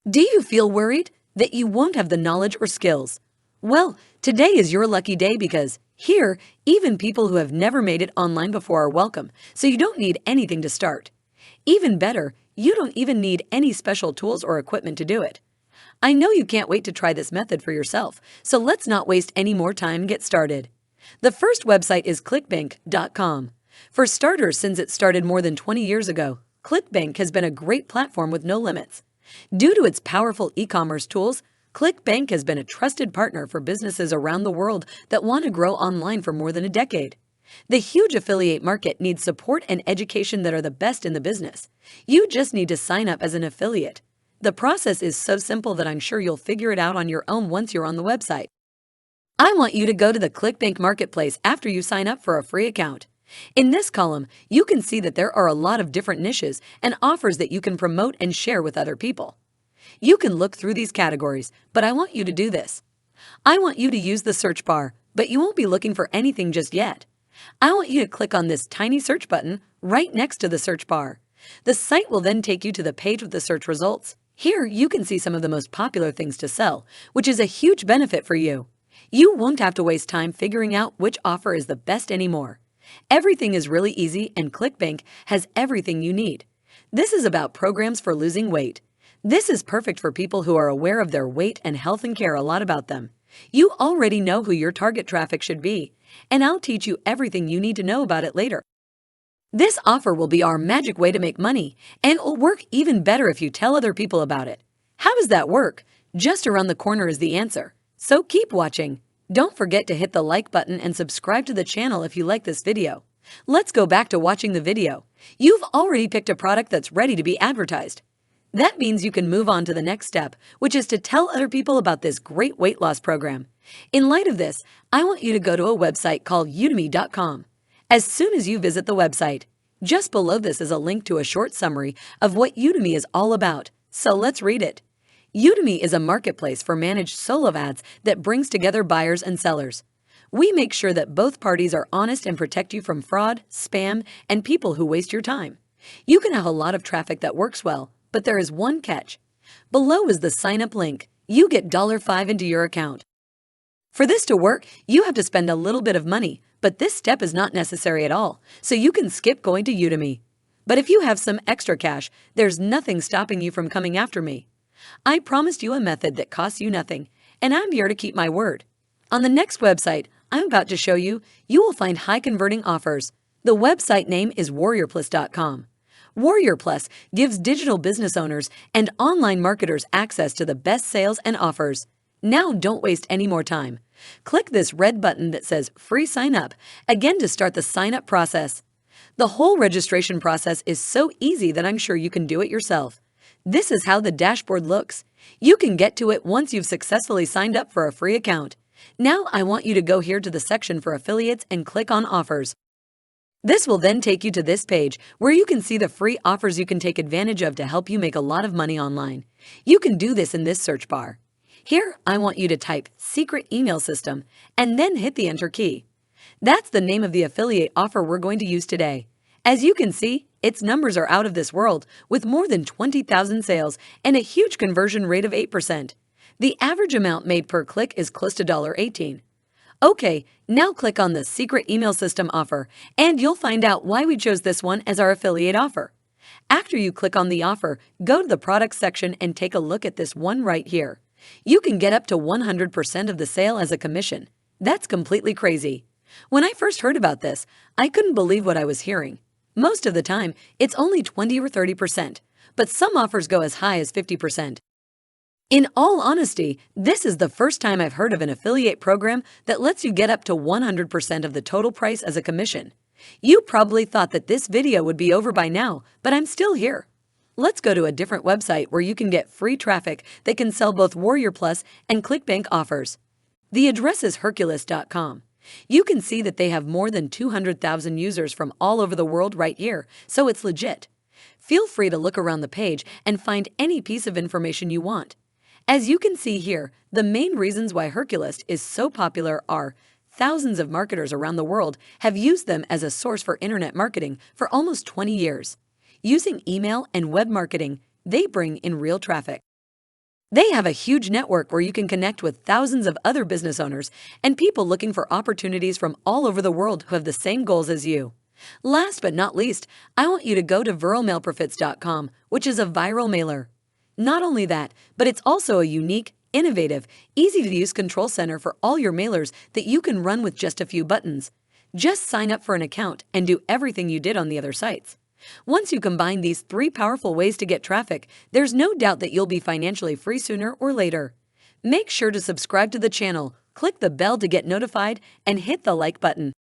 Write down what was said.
Do you feel worried that you won't have the knowledge or skills? Well, today is your lucky day because here, even people who have never made it online before are welcome, so you don't need anything to start. Even better, you don't even need any special tools or equipment to do it. I know you can't wait to try this method for yourself, so let's not waste any more time and get started. The first website is clickbank.com. For starters, since it started more than 20 years ago, ClickBank has been a great platform with no limits. Due to its powerful e-commerce tools, ClickBank has been a trusted partner for businesses around the world that want to grow online for more than a decade. The huge affiliate market needs support and education that are the best in the business. You just need to sign up as an affiliate. The process is so simple that I'm sure you'll figure it out on your own once you're on the website. I want you to go to the ClickBank Marketplace after you sign up for a free account. In this column, you can see that there are a lot of different niches and offers that you can promote and share with other people. You can look through these categories, but I want you to do this. I want you to use the search bar, but you won't be looking for anything just yet. I want you to click on this tiny search button right next to the search bar. The site will then take you to the page with the search results. Here, you can see some of the most popular things to sell, which is a huge benefit for you. You won't have to waste time figuring out which offer is the best anymore. Everything is really easy and ClickBank has everything you need. This is about programs for losing weight. This is perfect for people who are aware of their weight and health and care a lot about them. You already know who your target traffic should be, and I'll teach you everything you need to know about it later. This offer will be our magic way to make money, and it will work even better if you tell other people about it. How does that work? Just around the corner is the answer. So keep watching. Don't forget to hit the like button and subscribe to the channel if you like this video. Let's go back to watching the video. You've already picked a product that's ready to be advertised. That means you can move on to the next step, which is to tell other people about this great weight loss program. In light of this, I want you to go to a website called Udemy.com. As soon as you visit the website, just below this is a link to a short summary of what Udemy is all about. So let's read it. Udemy is a marketplace for managed solo ads that brings together buyers and sellers. We make sure that both parties are honest and protect you from fraud, spam, and people who waste your time. You can have a lot of traffic that works well, but there is one catch. Below is the sign-up link. You get $5 into your account. For this to work, you have to spend a little bit of money, but this step is not necessary at all, so you can skip going to Udemy. But if you have some extra cash, there's nothing stopping you from coming after me. I promised you a method that costs you nothing, and I'm here to keep my word. On the next website I'm about to show you, you will find high-converting offers. The website name is warriorplus.com. Warrior Plus gives digital business owners and online marketers access to the best sales and offers. Now don't waste any more time. Click this red button that says Free Sign Up again to start the sign-up process. The whole registration process is so easy that I'm sure you can do it yourself. This is how the dashboard looks. You can get to it once you've successfully signed up for a free account. Now I want you to go here to the section for affiliates and click on Offers. This will then take you to this page where you can see the free offers you can take advantage of to help you make a lot of money online. You can do this in this search bar. Here, I want you to type secret email system and then hit the enter key. That's the name of the affiliate offer we're going to use today. As you can see, its numbers are out of this world with more than 20,000 sales and a huge conversion rate of 8%. The average amount made per click is close to $18. Okay, now click on the secret email system offer and you'll find out why we chose this one as our affiliate offer. After you click on the offer, go to the products section and take a look at this one right here. You can get up to 100% of the sale as a commission. That's completely crazy. When I first heard about this, I couldn't believe what I was hearing. Most of the time, it's only 20 or 30%, but some offers go as high as 50%. In all honesty, this is the first time I've heard of an affiliate program that lets you get up to 100% of the total price as a commission. You probably thought that this video would be over by now, but I'm still here. Let's go to a different website where you can get free traffic that can sell both Warrior Plus and ClickBank offers. The address is Hercules.com. You can see that they have more than 200,000 users from all over the world right here, so it's legit. Feel free to look around the page and find any piece of information you want. As you can see here, the main reasons why Hercules is so popular are thousands of marketers around the world have used them as a source for internet marketing for almost 20 years. Using email and web marketing, they bring in real traffic. They have a huge network where you can connect with thousands of other business owners and people looking for opportunities from all over the world who have the same goals as you. Last but not least, I want you to go to viralmailprofits.com, which is a viral mailer. Not only that, but it's also a unique, innovative, easy-to-use control center for all your mailers that you can run with just a few buttons. Just sign up for an account and do everything you did on the other sites. Once you combine these 3 powerful ways to get traffic, there's no doubt that you'll be financially free sooner or later. Make sure to subscribe to the channel, click the bell to get notified, and hit the like button.